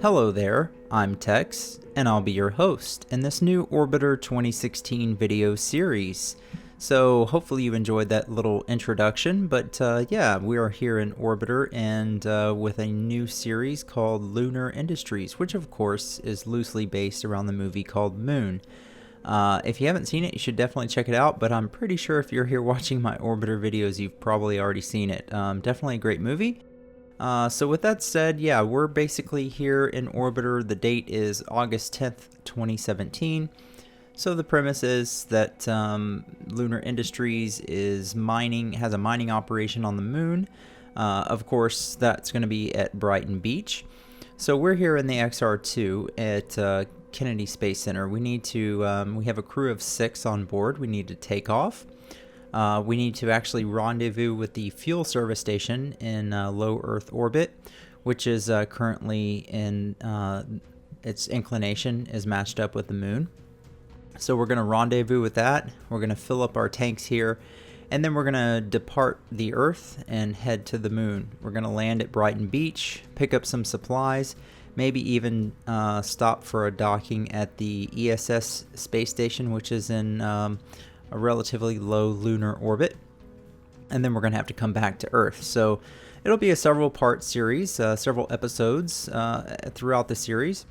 Hello there, I'm Tex, and I'll be your host in this new Orbiter 2016 video series. So hopefully you enjoyed that little introduction, but yeah, we are here in Orbiter and with a new series called Lunar Industries, which of course is loosely based around the movie called Moon. If you haven't seen it, you should definitely check it out, but I'm pretty sure if you're here watching my Orbiter videos, you've probably already seen it. Definitely a great movie. So with that said, yeah, we're basically here in Orbiter. The date is August 10th, 2017. So the premise is that Lunar Industries has a mining operation on the moon. Of course, that's going to be at Brighton Beach. So we're here in the XR2 at Kennedy Space Center. We have a crew of 6 on board. We need to take off. We need to actually rendezvous with the fuel service station in low Earth orbit, which is currently in its inclination is matched up with the moon. So we're going to rendezvous with that. We're going to fill up our tanks here, and then we're going to depart the Earth and head to the moon. We're going to land at Brighton Beach, pick up some supplies, maybe even stop for a docking at the ESS space station, which is in a relatively low lunar orbit, and then we're going to have to come back to Earth. So it'll be a several part series, several episodes throughout the series.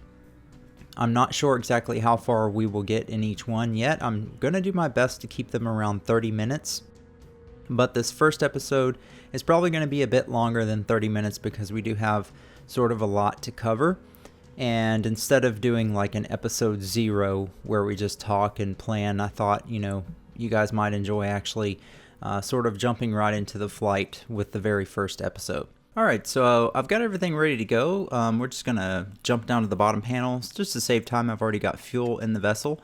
I'm not sure exactly how far we will get in each one yet. I'm going to do my best to keep them around 30 minutes, but this first episode is probably going to be a bit longer than 30 minutes because we do have sort of a lot to cover. And instead of doing like an episode 0 where we just talk and plan, I thought, you guys might enjoy actually sort of jumping right into the flight with the very first episode. Alright, so I've got everything ready to go. We're just going to jump down to the bottom panel. Just to save time, I've already got fuel in the vessel.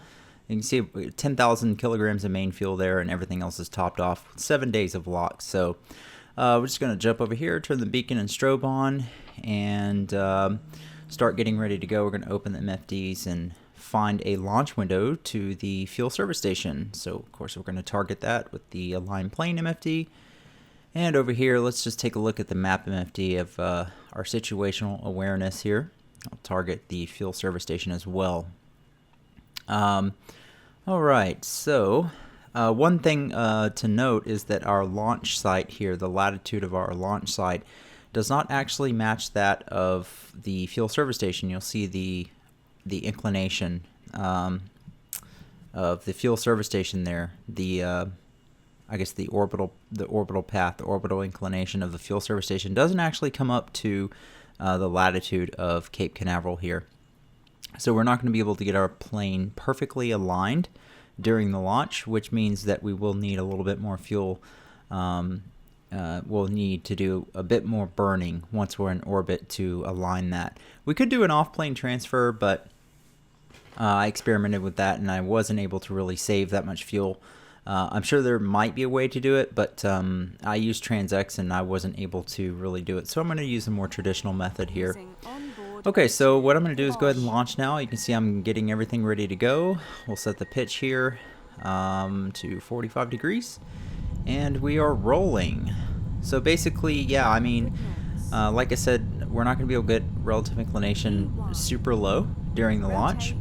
You can see 10,000 kilograms of main fuel there, and everything else is topped off. 7 days of lock. So we're just going to jump over here, turn the beacon and strobe on, and start getting ready to go. We're going to open the MFDs and find a launch window to the fuel service station. So of course we're going to target that with the align plane MFD. And over here, let's just take a look at the map MFD of our situational awareness here. I'll target the fuel service station as well. Alright, so one thing to note is that our launch site here, the latitude of our launch site, does not actually match that of the fuel service station. You'll see the inclination of the fuel service station there. I guess the orbital path, the orbital inclination of the fuel service station doesn't actually come up to the latitude of Cape Canaveral here. So we're not going to be able to get our plane perfectly aligned during the launch, which means that we will need a little bit more fuel. We'll need to do a bit more burning once we're in orbit to align that. We could do an off-plane transfer, but I experimented with that and I wasn't able to really save that much fuel. I'm sure there might be a way to do it, but I used TransX and I wasn't able to really do it. So I'm going to use a more traditional method here. Okay, so what I'm going to do is go ahead and launch now. You can see I'm getting everything ready to go. We'll set the pitch here to 45 degrees. And we are rolling. So basically, yeah, I mean, like I said, we're not going to be able to get relative inclination super low during the launch.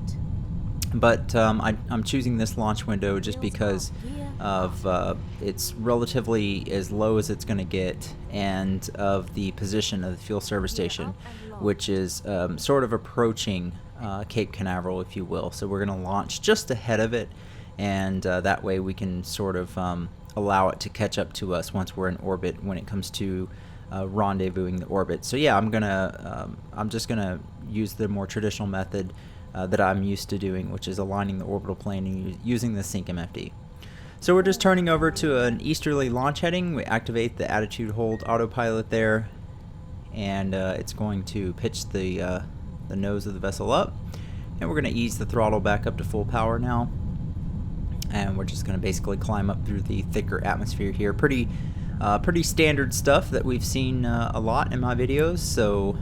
But I'm choosing this launch window just because of it's relatively as low as it's going to get, and of the position of the fuel service station, which is sort of approaching Cape Canaveral, if you will. So we're going to launch just ahead of it, and that way we can sort of allow it to catch up to us once we're in orbit when it comes to rendezvousing the orbit. So yeah, I'm just gonna use the more traditional method that I'm used to doing, which is aligning the orbital plane and using the sync MFD. So we're just turning over to an easterly launch heading. We activate the attitude hold autopilot there, and it's going to pitch the nose of the vessel up, and we're going to ease the throttle back up to full power now, and we're just going to basically climb up through the thicker atmosphere here. Pretty standard stuff that we've seen a lot in my videos. So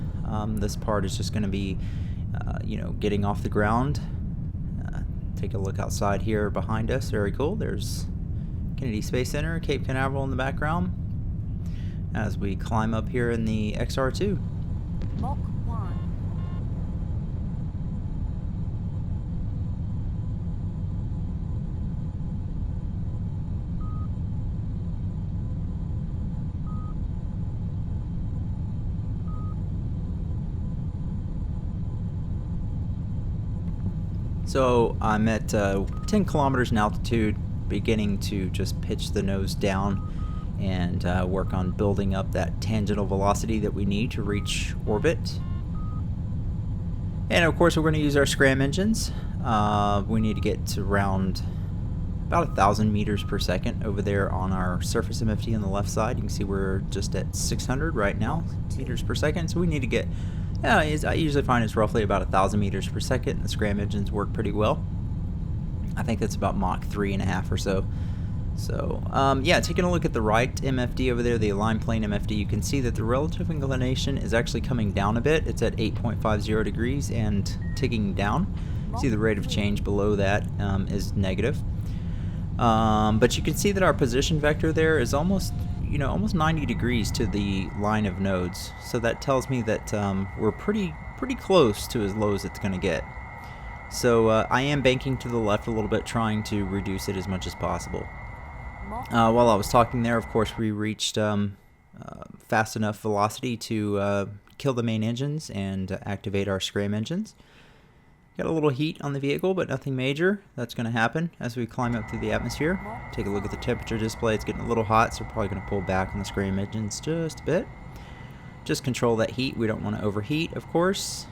this part is just going to be getting off the ground. Take a look outside here behind us. Very cool. There's Kennedy Space Center, Cape Canaveral in the background as we climb up here in the XR2. Mach 1. So I'm at 10 kilometers in altitude, beginning to just pitch the nose down and work on building up that tangential velocity that we need to reach orbit. And of course we're going to use our Scram engines. We need to get to around about 1,000 meters per second over there on our surface MFD on the left side. You can see we're just at 600 right now meters per second, so we need to get, I usually find it's roughly about 1,000 meters per second. The Scram engines work pretty well. I think that's about Mach 3.5 or so. So yeah, taking a look at the right MFD over there, the aligned plane MFD, you can see that the relative inclination is actually coming down a bit. It's at 8.50 degrees and ticking down. See the rate of change below that is negative. But you can see that our position vector there is almost 90 degrees to the line of nodes. So that tells me that we're pretty close to as low as it's going to get. So I am banking to the left a little bit, trying to reduce it as much as possible. While I was talking there, of course, we reached fast enough velocity to kill the main engines and activate our Scram engines. Got a little heat on the vehicle, but nothing major. That's going to happen as we climb up through the atmosphere. Take a look at the temperature display. It's getting a little hot, so we're probably going to pull back on the Scram engines just a bit. Just control that heat. We don't want to overheat, of course.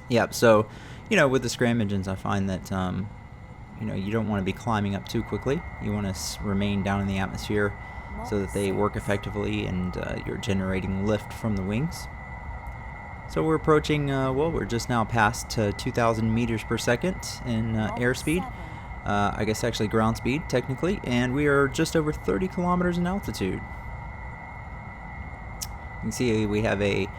Yep, so, with the Scram engines, I find that, you don't want to be climbing up too quickly. You want to remain down in the atmosphere so that they work effectively and you're generating lift from the wings. So we're approaching, we're just now past 2,000 meters per second in airspeed. I guess actually ground speed, technically. And we are just over 30 kilometers in altitude. You can see we have a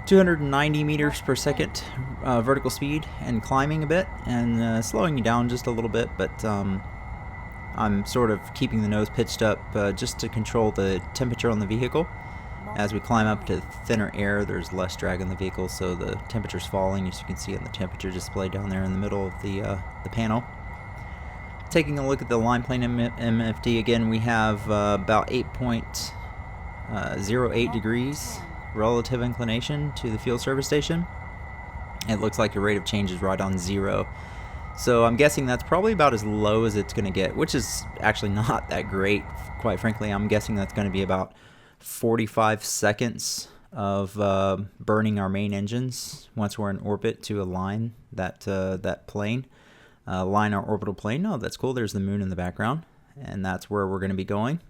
290 meters per second vertical speed and climbing a bit and slowing down just a little bit, but I'm sort of keeping the nose pitched up just to control the temperature on the vehicle. As we climb up to thinner air, there's less drag on the vehicle, so the temperature's falling, as you can see on the temperature display down there in the middle of the panel. Taking a look at the line plane MFD again, we have about 8.08 degrees relative inclination to the field service station. It looks like the rate of change is right on 0. So I'm guessing that's probably about as low as it's going to get, which is actually not that great, quite frankly. I'm guessing that's going to be about 45 seconds of burning our main engines once we're in orbit to align that plane, line our orbital plane. Oh, that's cool. There's the moon in the background, and that's where we're going to be going.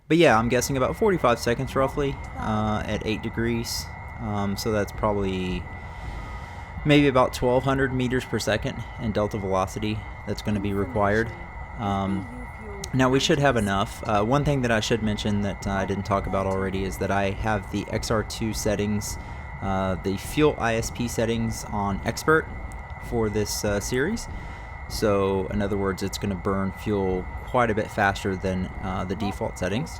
But yeah, I'm guessing about 45 seconds roughly at 8 degrees. So that's probably maybe about 1,200 meters per second in delta velocity that's going to be required. Now we should have enough. One thing that I should mention that I didn't talk about already is that I have the XR2 settings, the fuel ISP settings on Expert for this series. So in other words, it's going to burn fuel quite a bit faster than the default settings.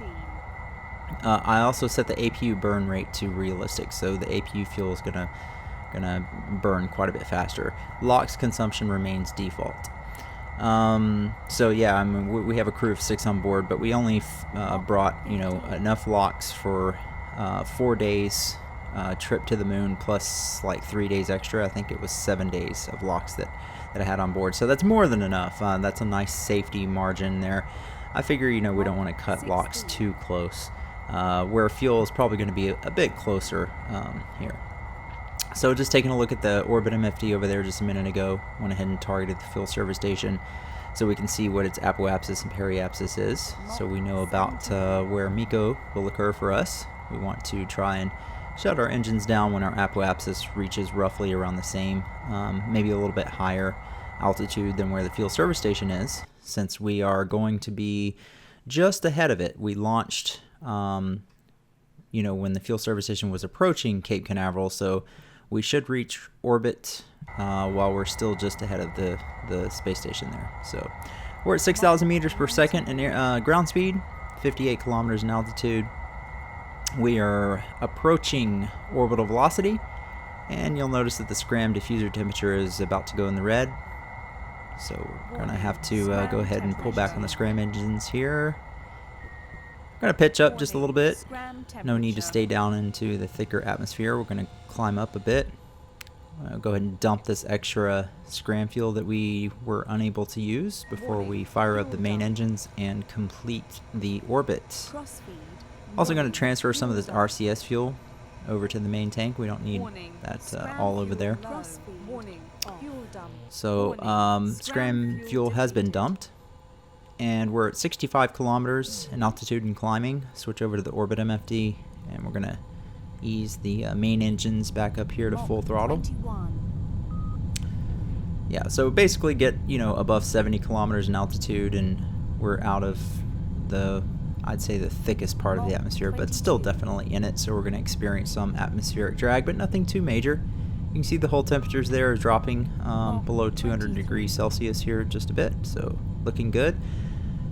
I also set the APU burn rate to realistic, so the APU fuel is gonna burn quite a bit faster. LOX consumption remains default. So yeah, I mean, we have a crew of 6 on board, but we only brought enough LOX for 4 days trip to the moon, plus like 3 days extra. I think it was 7 days of LOX that I had on board, so that's more than enough. That's a nice safety margin there. I figure we don't want to cut LOX too close, where fuel is probably going to be a bit closer here. So just taking a look at the orbit MFD over there just a minute ago, went ahead and targeted the field service station so we can see what its apoapsis and periapsis is, so we know about where MECO will occur for us. We want to try and shut our engines down when our apoapsis reaches roughly around the same, maybe a little bit higher altitude than where the field service station is, since we are going to be just ahead of it. We launched, when the field service station was approaching Cape Canaveral, so we should reach orbit while we're still just ahead of the space station there. So we're at 6,000 meters per second in ground speed, 58 kilometers in altitude. We are approaching orbital velocity, and you'll notice that the Scram diffuser temperature is about to go in the red. So we're going to have to go ahead and pull back on the Scram engines here. We're going to pitch up just a little bit. No need to stay down into the thicker atmosphere. We're going to climb up a bit. Go ahead and dump this extra scram fuel that we were unable to use before we fire up the main engines and complete the orbit. Also going to transfer some of this RCS fuel over to the main tank. We don't need that all over there. So scram fuel has been dumped, and we're at 65 kilometers in altitude and climbing. Switch over to the orbit MFD, and we're going to ease the main engines back up here to full throttle. Yeah, so basically get, you know, above 70 kilometers in altitude, and we're out of the, I'd say, the thickest part of the atmosphere, but still definitely in it. So we're going to experience some atmospheric drag, but nothing too major. You can see the whole temperatures there are dropping below 200 degrees Celsius here just a bit, so looking good.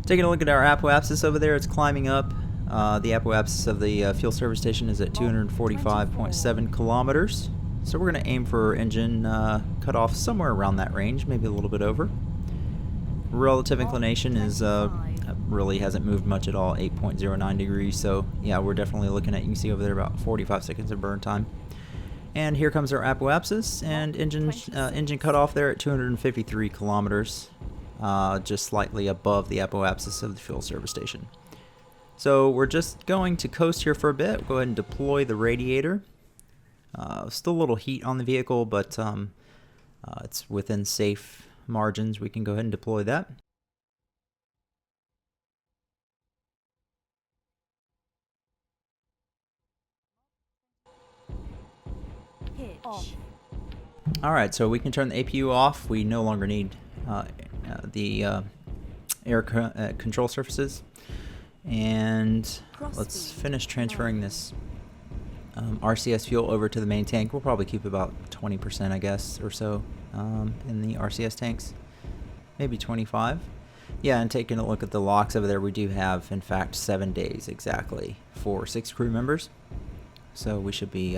Taking a look at our apoapsis over there, it's climbing up. The apoapsis of the fuel service station is at 245.7 kilometers. So we're going to aim for engine cutoff somewhere around that range, maybe a little bit over. Relative inclination is really hasn't moved much at all, 8.09 degrees. So yeah, we're definitely looking at, you can see over there, about 45 seconds of burn time. And here comes our apoapsis, and engine cutoff there at 253 kilometers, just slightly above the apoapsis of the fuel service station. So we're just going to coast here for a bit. Go ahead and deploy the radiator. Still a little heat on the vehicle, but it's within safe margins. We can go ahead and deploy that. Alright, so we can turn the APU off. We no longer need the air control surfaces. And let's finish transferring this RCS fuel over to the main tank. We'll probably keep about 20%, I guess, or so in the RCS tanks. Maybe 25. Yeah, and taking a look at the locks over there, we do have, in fact, 7 days exactly for 6 crew members. So we should be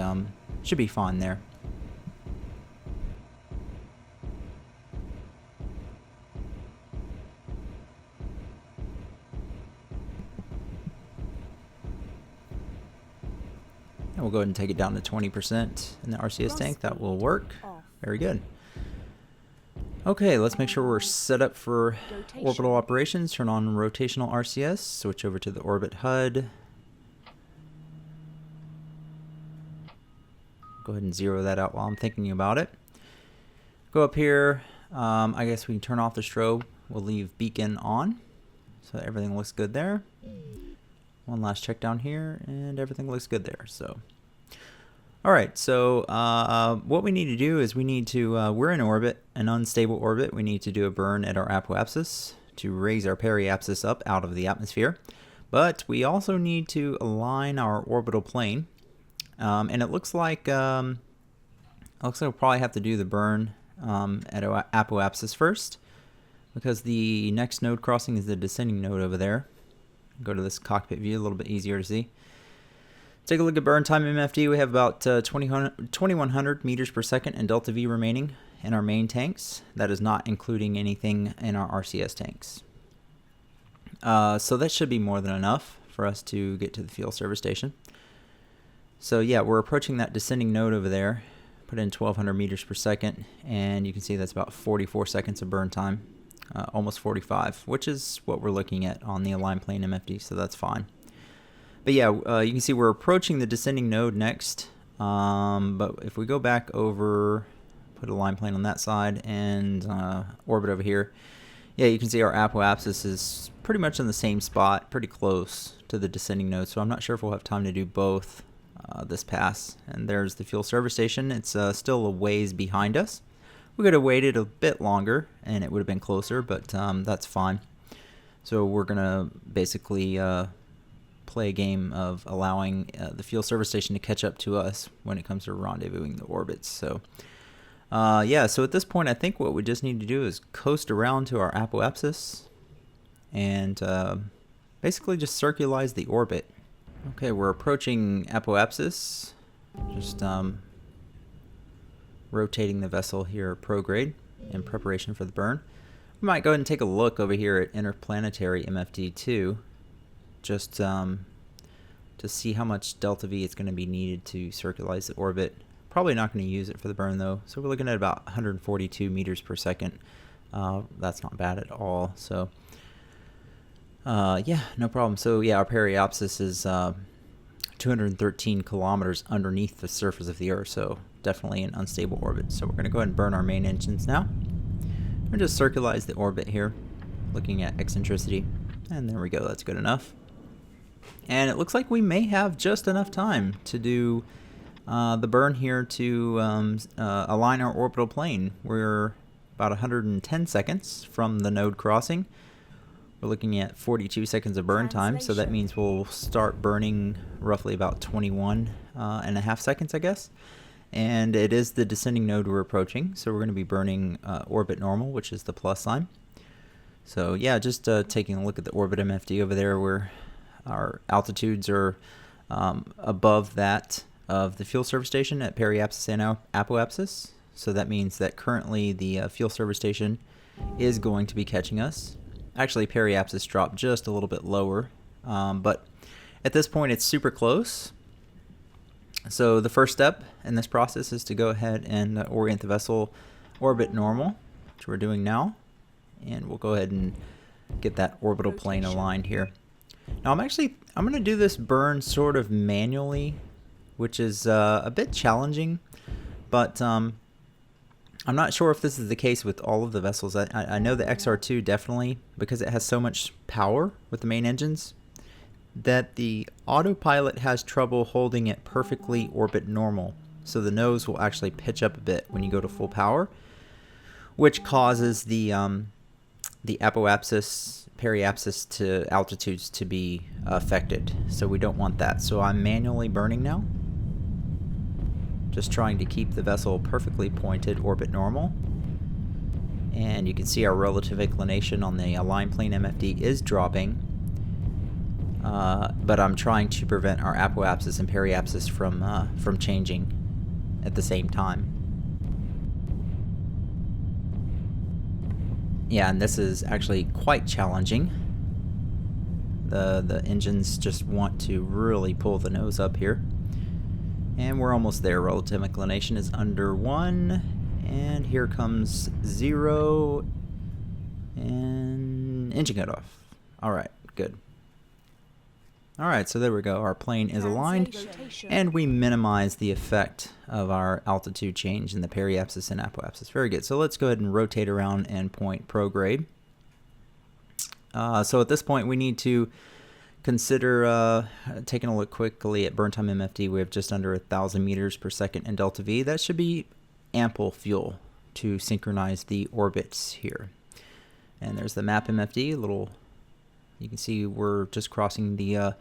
fine there. And we'll go ahead and take it down to 20% in the RCS tank. That will work. Very good. Okay, let's make sure we're set up for orbital operations. Turn on rotational RCS. Switch over to the orbit HUD. Go ahead and zero that out while I'm thinking about it. Go up here. I guess we can turn off the strobe. We'll leave beacon on. So everything looks good there. One last check down here, and everything looks good there. So, all right. So what we need to do is we need to, we're in orbit, an unstable orbit. We need to do a burn at our apoapsis to raise our periapsis up out of the atmosphere. But we also need to align our orbital plane. And it looks like we'll probably have to do the burn at our apoapsis first, because the next node crossing is the descending node over there. Go to this cockpit view, a little bit easier to see. Take a look at burn time MFD. We have about 2100 meters per second and delta V remaining in our main tanks. That is not including anything in our RCS tanks. So that should be more than enough for us to get to the fuel service station. So yeah, we're approaching that descending node over there. Put in 1200 meters per second, and you can see that's about 44 seconds of burn time. Almost 45, which is what we're looking at on the align plane MFD, so that's fine. But yeah, you can see we're approaching the descending node next. But if we go back over, put a line plane on that side, and orbit over here, yeah, you can see our apoapsis is pretty much in the same spot, pretty close to the descending node, so I'm not sure if we'll have time to do both this pass. And there's the fuel service station. It's still a ways behind us. We could have waited a bit longer and it would have been closer, but that's fine. So we're going to basically play a game of allowing the fuel service station to catch up to us when it comes to rendezvousing the orbits. So yeah, so at this point I think what we just need to do is coast around to our apoapsis and basically just circularize the orbit. Okay, we're approaching apoapsis. Just rotating the vessel here prograde in preparation for the burn. We might go ahead and take a look over here at interplanetary MFD2 just to see how much delta V is going to be needed to circularize the orbit. Probably not going to use it for the burn though. So we're looking at about 142 meters per second. That's not bad at all. So yeah, no problem. So yeah, our periapsis is 213 kilometers underneath the surface of the Earth, so definitely an unstable orbit. So we're going to go ahead and burn our main engines now. We're just circularize the orbit here, looking at eccentricity, and there we go. That's good enough. And it looks like we may have just enough time to do the burn here to align our orbital plane. We're about 110 seconds from the node crossing. We're looking at 42 seconds of burn time, so that means we'll start burning roughly about 21 and a half seconds, I guess. And it is the descending node we're approaching, so we're going to be burning orbit normal, which is the plus sign. So yeah, just taking a look at the orbit MFD over there, where our altitudes are above that of the fuel service station at periapsis and apoapsis. So that means that currently the fuel service station is going to be catching us. Actually, periapsis dropped just a little bit lower, but at this point it's super close. So the first step in this process is to go ahead and orient the vessel orbit normal, which we're doing now. And we'll go ahead and get that orbital plane aligned here. Now I'm going to do this burn sort of manually, which is a bit challenging, but I'm not sure if this is the case with all of the vessels. I know the XR2 definitely, because it has so much power with the main engines, that the autopilot has trouble holding it perfectly orbit normal. So the nose will actually pitch up a bit when you go to full power, which causes the apoapsis, periapsis to altitudes to be affected. So we don't want that. So I'm manually burning now, just trying to keep the vessel perfectly pointed orbit normal. And you can see our relative inclination on the align plane MFD is dropping, but I'm trying to prevent our apoapsis and periapsis from changing at the same time. Yeah, and this is actually quite challenging. The engines just want to really pull the nose up here. And we're almost there. Relative inclination is under 1. And here comes 0. And engine cutoff. Alright, good. Alright, so there we go. Our plane is aligned. And we minimize the effect of our altitude change in the periapsis and apoapsis. Very good. So let's go ahead and rotate around and point prograde. So at this point we need to consider taking a look quickly at burn time MFD. We have just under 1,000 meters per second in delta V. That should be ample fuel to synchronize the orbits here. And there's the map MFD. You can see we're just crossing the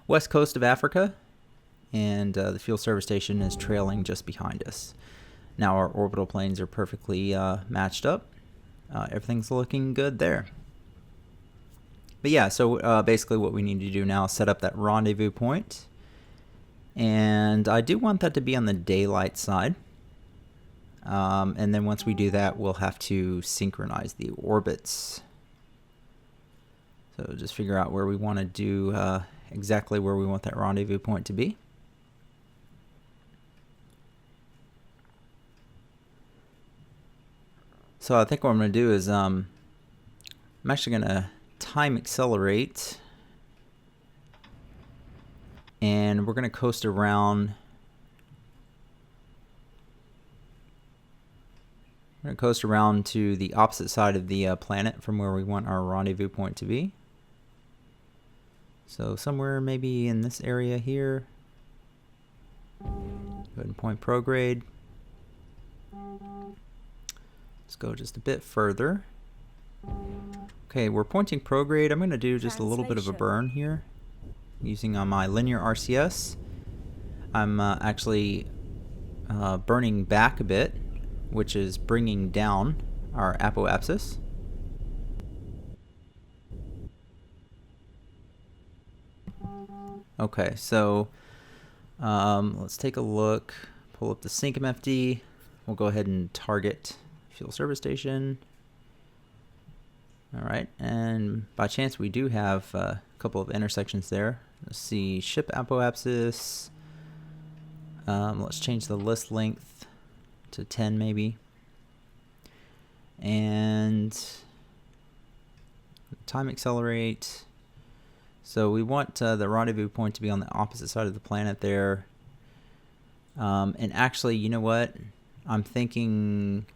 west coast of Africa, and the fuel service station is trailing just behind us. Now our orbital planes are perfectly matched up. Everything's looking good there. But yeah, so basically what we need to do now is set up that rendezvous point. And I do want that to be on the daylight side. And then once we do that, we'll have to synchronize the orbits. So just figure out where we want to do exactly where we want that rendezvous point to be. So I think what I'm going to do is I'm actually going to time accelerate, and we're going to coast around. We're going to coast around to the opposite side of the planet from where we want our rendezvous point to be. So somewhere maybe in this area here. Go ahead and point prograde. Let's go just a bit further. Okay, we're pointing prograde. I'm going to do just a little bit of a burn here using my linear RCS. I'm actually burning back a bit, which is bringing down our apoapsis. Okay, so let's take a look, pull up the sync MFD. We'll go ahead and target fuel service station. Alright, and by chance we do have a couple of intersections there. Let's see, ship apoapsis, Let's change the list length to 10 maybe. And time accelerate. So we want the rendezvous point to be on the opposite side of the planet there. And actually, you know what? I'm thinking,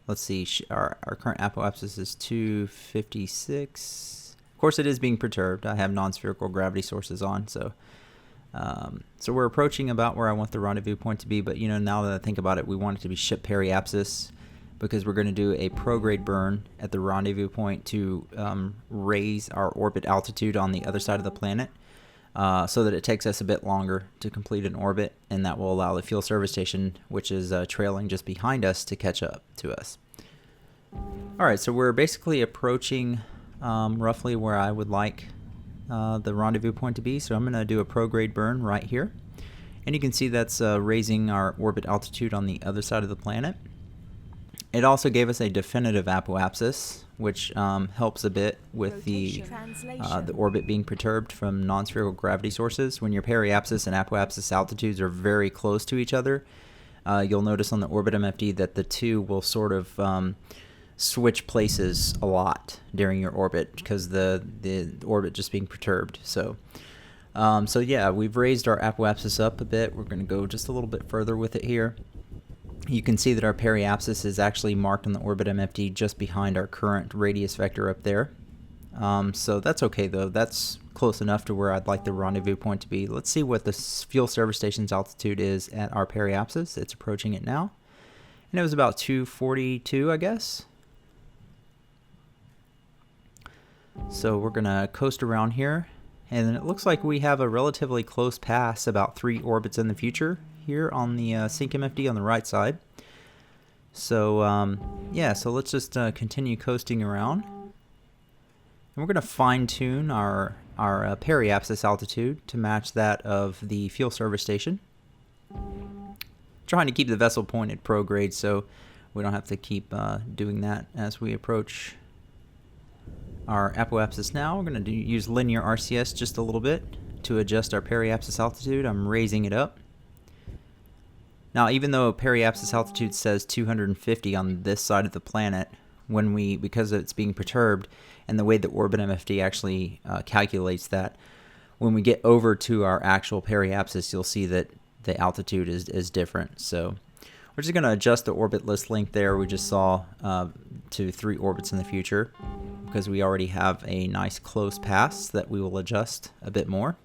let's see, our current apoapsis is 256. Of course, it is being perturbed. I have non-spherical gravity sources on, so we're approaching about where I want the rendezvous point to be. But you know, now that I think about it, we want it to be ship periapsis, because we're going to do a prograde burn at the rendezvous point to raise our orbit altitude on the other side of the planet, so that it takes us a bit longer to complete an orbit, and that will allow the fuel service station, which is trailing just behind us, to catch up to us. Alright, so we're basically approaching roughly where I would like the rendezvous point to be, so I'm going to do a prograde burn right here. And you can see that's raising our orbit altitude on the other side of the planet. It also gave us a definitive apoapsis, which helps a bit with the orbit being perturbed from non-spherical gravity sources. When your periapsis and apoapsis altitudes are very close to each other, you'll notice on the orbit MFD that the two will sort of switch places a lot during your orbit, because the orbit just being perturbed. So yeah, we've raised our apoapsis up a bit. We're going to go just a little bit further with it here. You can see that our periapsis is actually marked on the orbit MFD just behind our current radius vector up there. So that's okay though. That's close enough to where I'd like the rendezvous point to be. Let's see what the fuel service station's altitude is at our periapsis. It's approaching it now. And it was about 242, I guess. So we're going to coast around here. And it looks like we have a relatively close pass, about 3 orbits in the future, here on the sync MFD on the right side. So yeah, so let's just continue coasting around. And we're going to fine-tune our periapsis altitude to match that of the fuel service station. Trying to keep the vessel pointed prograde so we don't have to keep doing that as we approach our apoapsis now. We're going to use linear RCS just a little bit to adjust our periapsis altitude. I'm raising it up. Now, even though periapsis altitude says 250 on this side of the planet, because it's being perturbed, and the way that orbit MFD actually calculates that, when we get over to our actual periapsis, you'll see that the altitude is different. So we're just going to adjust the orbit list length there we just saw to 3 orbits in the future, because we already have a nice close pass that we will adjust a bit more.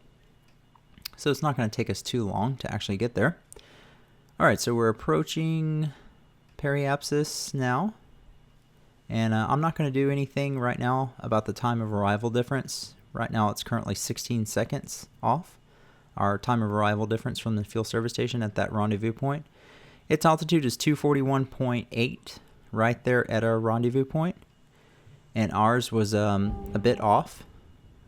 So it's not going to take us too long to actually get there. Alright, so we're approaching periapsis now, and I'm not going to do anything right now about the time of arrival difference. Right now it's currently 16 seconds off our time of arrival difference from the fuel service station at that rendezvous point. Its altitude is 241.8 right there at our rendezvous point, and ours was a bit off,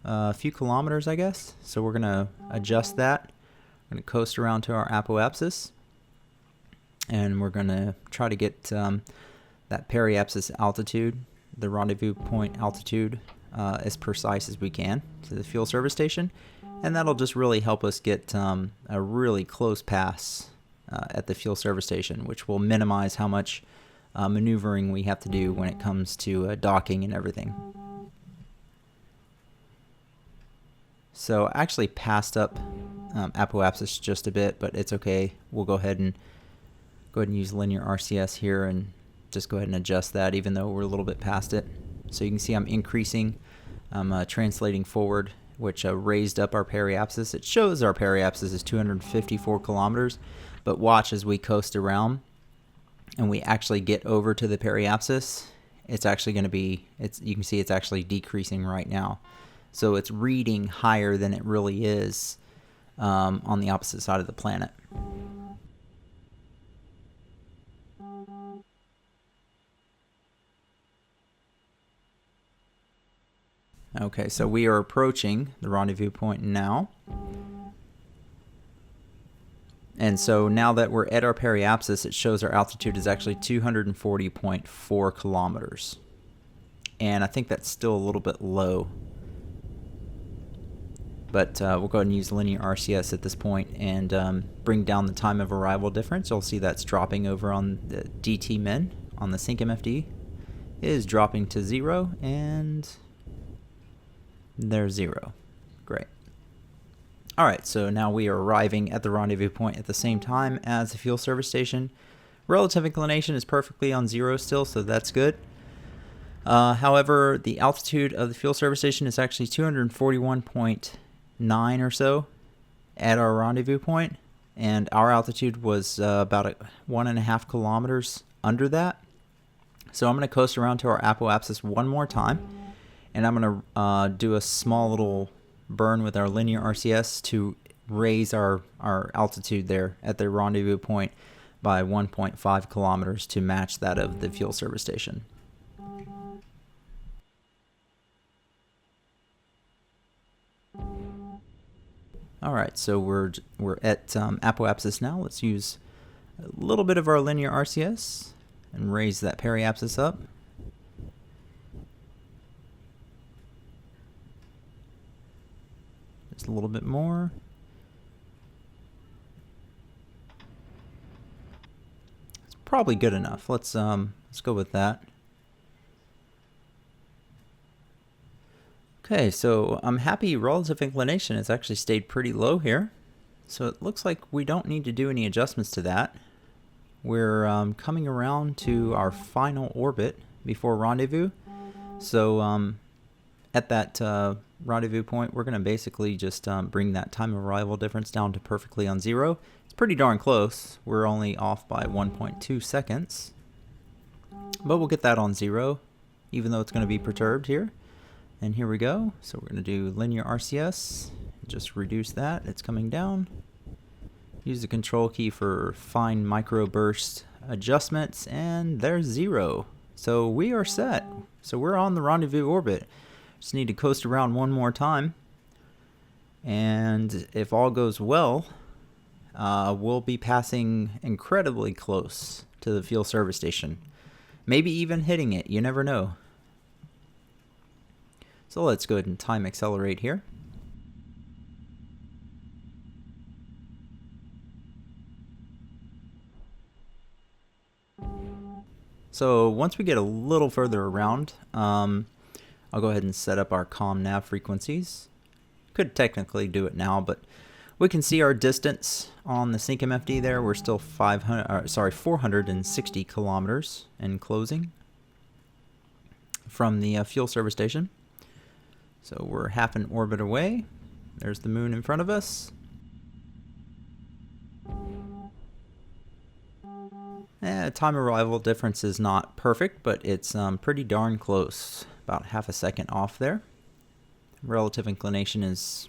a few kilometers I guess, so we're going to adjust that. We're going to coast around to our apoapsis, and we're going to try to get that periapsis altitude, the rendezvous point altitude, as precise as we can to the fuel service station, and that'll just really help us get a really close pass at the fuel service station, which will minimize how much maneuvering we have to do when it comes to docking and everything. So I actually passed up apoapsis just a bit, but it's okay. We'll go ahead and use linear RCS here and just go ahead and adjust that, even though we're a little bit past it. So you can see I'm increasing, I'm translating forward, which raised up our periapsis. It shows our periapsis is 254 kilometers, but watch as we coast around and we actually get over to the periapsis, it's actually going to be, you can see it's actually decreasing right now. So it's reading higher than it really is on the opposite side of the planet. Okay, so we are approaching the rendezvous point now. And so now that we're at our periapsis, it shows our altitude is actually 240.4 kilometers. And I think that's still a little bit low. But we'll go ahead and use linear RCS at this point and bring down the time of arrival difference. You'll see that's dropping over on the DT min on the SyncMFD is dropping to 0, and there's 0. Great. Alright, so now we are arriving at the rendezvous point at the same time as the fuel service station. Relative inclination is perfectly on 0 still, so that's good. However, the altitude of the fuel service station is actually 241.9 or so at our rendezvous point, and our altitude was about 1.5 kilometers under that. So I'm going to coast around to our apoapsis one more time, and I'm going to do a small little burn with our linear RCS to raise our altitude there at the rendezvous point by 1.5 kilometers to match that of the fuel service station. Alright, so we're at apoapsis now. Let's use a little bit of our linear RCS and raise that periapsis up. Just a little bit more. It's probably good enough. Let's go with that. Okay, so I'm happy relative inclination has actually stayed pretty low here. So it looks like we don't need to do any adjustments to that. We're coming around to our final orbit before rendezvous. So at that rendezvous point, we're going to basically just bring that time of arrival difference down to perfectly on 0. It's pretty darn close. We're only off by 1.2 seconds. But we'll get that on 0, even though it's going to be perturbed here. And here we go. So we're going to do linear RCS. Just reduce that. It's coming down. Use the control key for fine microburst adjustments, and there's 0. So we are set. So we're on the rendezvous orbit. Just need to coast around one more time. And if all goes well, we'll be passing incredibly close to the fuel service station. Maybe even hitting it. You never know. So let's go ahead and time accelerate here. So once we get a little further around, I'll go ahead and set up our comm nav frequencies. Could technically do it now, but we can see our distance on the SyncMFD there. We're still 460 kilometers in closing from the fuel service station. So we're half an orbit away. There's the moon in front of us. Time arrival difference is not perfect, but it's pretty darn close. About half a second off there. Relative inclination is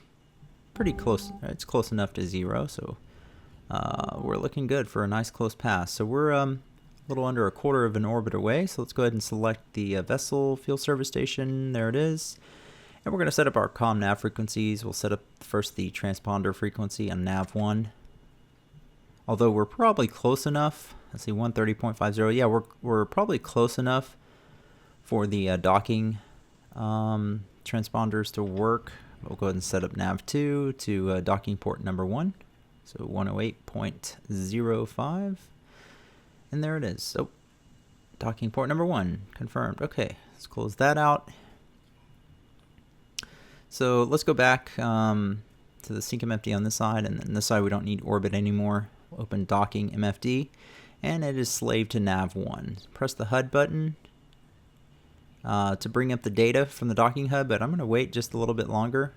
pretty close. It's close enough to 0, so we're looking good for a nice close pass. So we're a little under a quarter of an orbit away. So let's go ahead and select the vessel fuel service station. There it is. And we're going to set up our comm nav frequencies. We'll set up first the transponder frequency on nav 1. Although we're probably close enough. Let's see, 130.50. Yeah, we're probably close enough for the docking transponders to work. We'll go ahead and set up nav 2 to docking port number 1. So 108.05. And there it is. So docking port number 1 confirmed. Okay, let's close that out. So let's go back to the SyncMFD on this side, and then this side we don't need orbit anymore. We'll open docking MFD, and it is slave to nav 1. Press the HUD button to bring up the data from the docking hub, but I'm going to wait just a little bit longer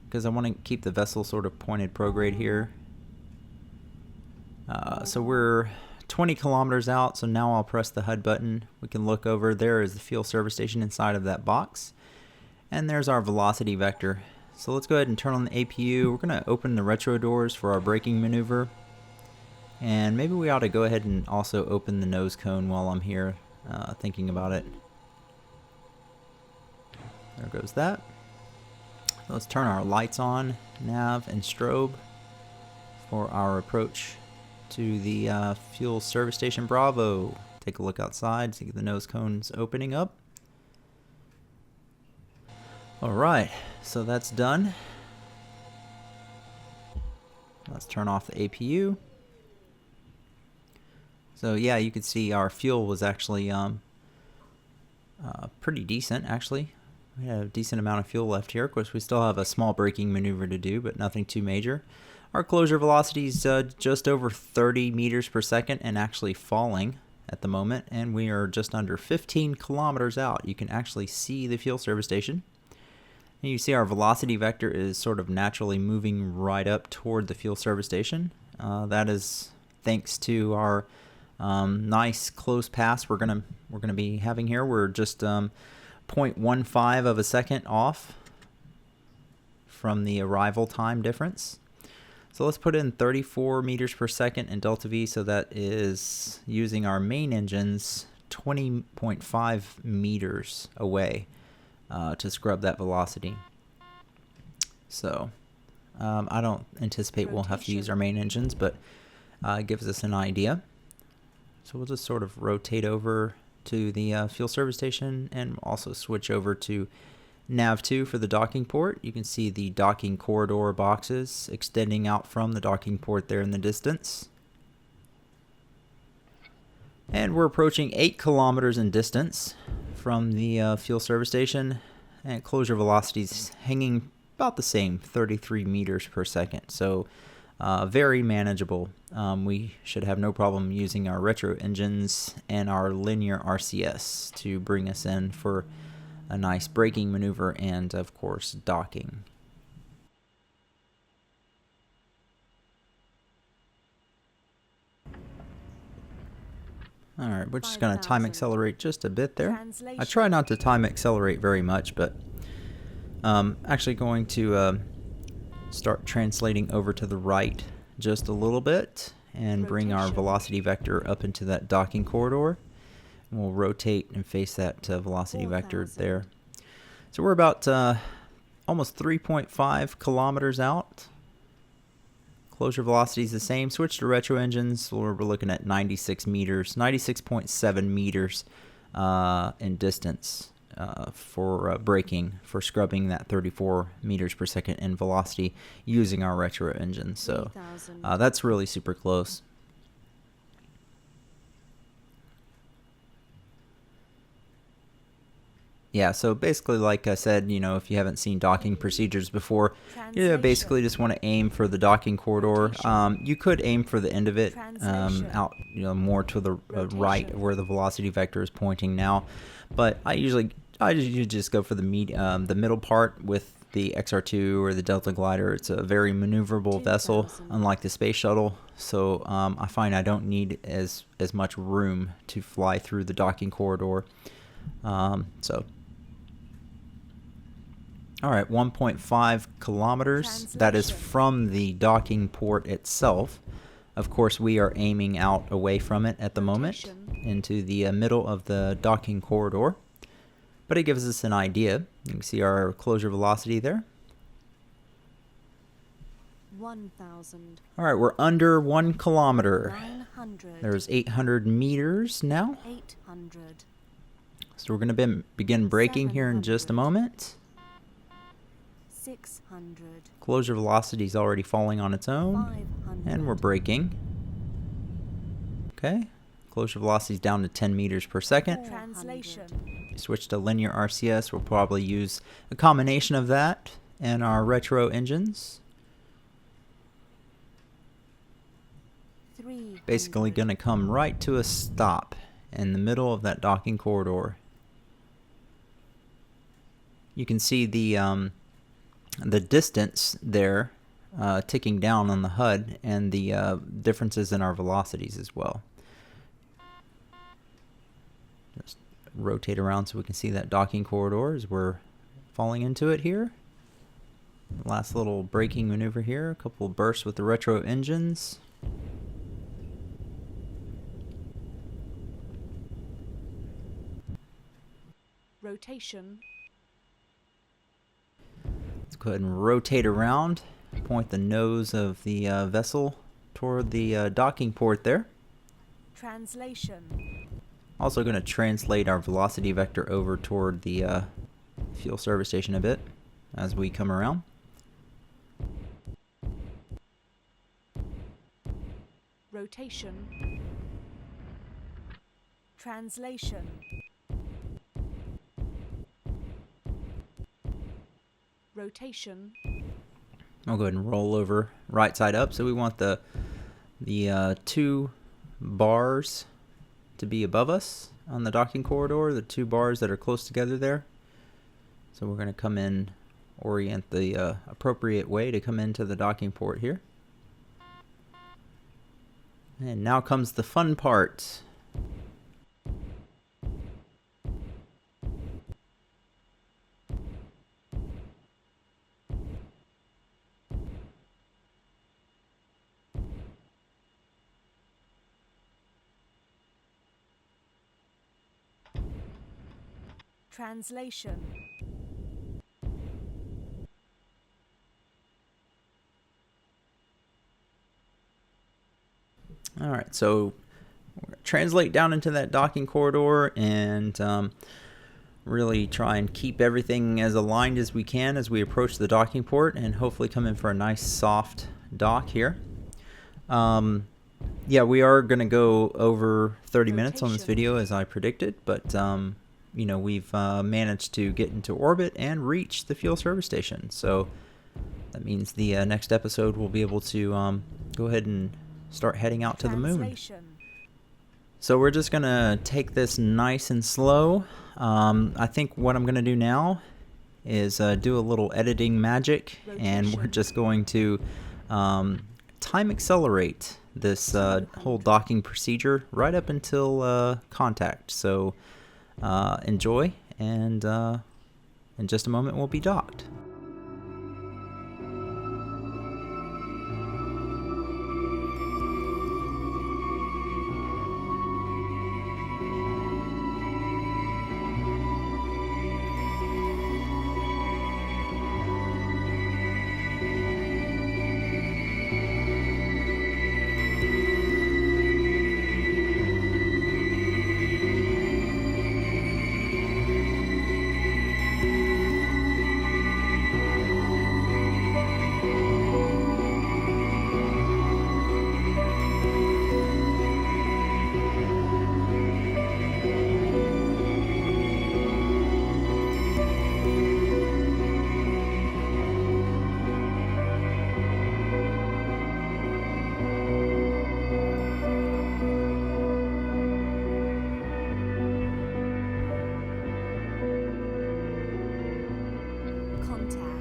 because I want to keep the vessel sort of pointed prograde here. So we're 20 kilometers out, so now I'll press the HUD button. We can look over. There is the fuel service station inside of that box. And there's our velocity vector. So let's go ahead and turn on the APU. We're going to open the retro doors for our braking maneuver. And maybe we ought to go ahead and also open the nose cone while I'm here thinking about it. There goes that. So let's turn our lights on, nav and strobe for our approach to the fuel service station Bravo. Take a look outside, see the nose cones opening up. Alright, so that's done. Let's turn off the APU. So yeah, you can see our fuel was actually pretty decent, actually. We have a decent amount of fuel left here. Of course, we still have a small braking maneuver to do, but nothing too major. Our closure velocity is just over 30 meters per second and actually falling at the moment, and we are just under 15 kilometers out. You can actually see the fuel service station. And you see our velocity vector is sort of naturally moving right up toward the fuel service station. That is thanks to our nice close pass we're gonna be having here. We're just 0.15 of a second off from the arrival time difference. So let's put in 34 meters per second in delta V, so that is using our main engines 20.5 meters away to scrub that velocity. So I don't anticipate we'll have to use our main engines, but it gives us an idea. So we'll just sort of rotate over to the fuel service station and also switch over to Nav2 for the docking port. You can see the docking corridor boxes extending out from the docking port there in the distance. And we're approaching 8 kilometers in distance from the fuel service station, and closure velocities hanging about the same, 33 meters per second. So very manageable. We should have no problem using our retro engines and our linear RCS to bring us in for a nice braking maneuver and, of course, docking. Alright, we're just going to time accelerate just a bit there. I try not to time accelerate very much, but actually going to start translating over to the right just a little bit and bring our velocity vector up into that docking corridor. We'll rotate and face that velocity vector there. So we're about almost 3.5 kilometers out. Closure velocity is the same. Switch to retro engines. We're looking at 96 meters, 96.7 meters in distance for braking, for scrubbing that 34 meters per second in velocity using our retro engine. So that's really super close. Yeah, so basically, like I said, if you haven't seen docking procedures before, you basically just want to aim for the docking corridor. You could aim for the end of it, out, more to the right of where the velocity vector is pointing now. But I usually just go for the middle part with the XR2 or the Delta Glider. It's a very maneuverable vessel, unlike the space shuttle. So I find I don't need as much room to fly through the docking corridor. All right, 1.5 kilometers. That is from the docking port itself. Of course, we are aiming out away from it at the moment into the middle of the docking corridor. But it gives us an idea. You can see our closure velocity there. 1,000. All right, we're under 1 kilometer. 900. There's 800 meters now. 800. So we're going to begin braking here in just a moment. 600. Closure velocity is already falling on its own. 500. And we're braking. Okay. Closure velocity is down to 10 meters per second. Translation. Switch to linear RCS. We'll probably use a combination of that and our retro engines. 300. Basically going to come right to a stop in the middle of that docking corridor. You can see the distance there ticking down on the HUD, and the differences in our velocities as well. Just rotate around so we can see that docking corridor as we're falling into it here. Last little braking maneuver here, a couple of bursts with the retro engines. Rotation. Let's go ahead and rotate around, point the nose of the vessel toward the docking port there. Translation. Also going to translate our velocity vector over toward the fuel service station a bit as we come around. Rotation. Translation. Rotation. I'll go ahead and roll over right side up. So we want the two bars to be above us on the docking corridor, the two bars that are close together there. So we're going to come in, orient the appropriate way to come into the docking port here. And now comes the fun part. Translation. All right, so translate down into that docking corridor and really try and keep everything as aligned as we can as we approach the docking port, and hopefully come in for a nice soft dock here. Yeah, we are going to go over 30 minutes on this video as I predicted, but you know, we've managed to get into orbit and reach the fuel service station. So that means the next episode we'll be able to go ahead and start heading out to the moon. So we're just going to take this nice and slow. I think what I'm going to do now is do a little editing magic, and we're just going to time accelerate this whole docking procedure right up until contact. So enjoy, and in just a moment we'll be docked.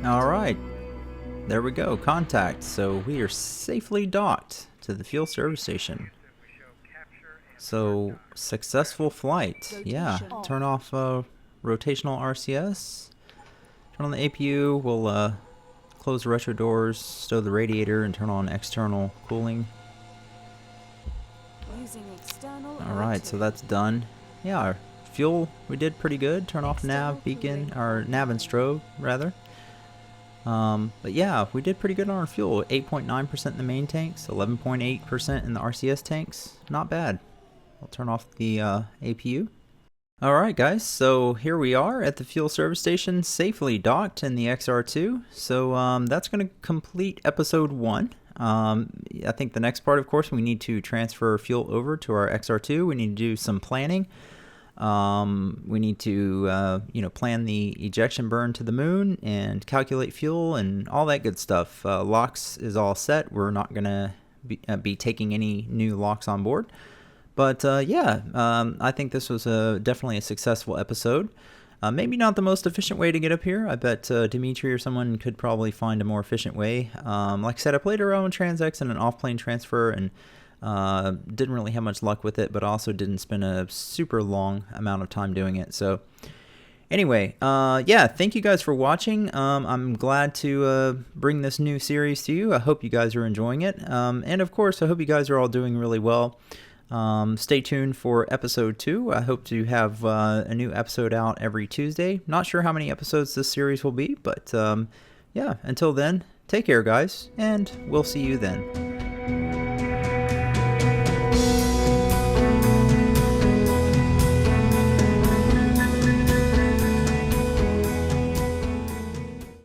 All right, there we go, contact. So we are safely docked to the fuel service station. So successful flight. Yeah, turn off rotational RCS, turn on the APU. We'll close the retro doors, stow the radiator, and turn on external cooling. All right, so that's done. Yeah, our fuel, we did pretty good. Turn off nav beacon, or nav and strobe rather. But yeah, we did pretty good on our fuel. 8.9% in the main tanks, 11.8% in the RCS tanks. Not bad. I'll turn off the APU. Alright guys, so here we are at the fuel service station, safely docked in the XR2. So that's going to complete episode 1. I think the next part, of course, we need to transfer fuel over to our XR2. We need to do some planning. We need to, plan the ejection burn to the moon and calculate fuel and all that good stuff. LOX is all set. We're not going to be taking any new LOX on board. But I think this was definitely a successful episode. Maybe not the most efficient way to get up here. I bet Dimitri or someone could probably find a more efficient way. Like I said, I played around with TransX and an off-plane transfer, and didn't really have much luck with it, but also didn't spend a super long amount of time doing it. So anyway, thank you guys for watching. I'm glad to bring this new series to you. I hope you guys are enjoying it. And of course, I hope you guys are all doing really well. Stay tuned for episode 2. I hope to have a new episode out every Tuesday. Not sure how many episodes this series will be, but until then, take care guys, and we'll see you then.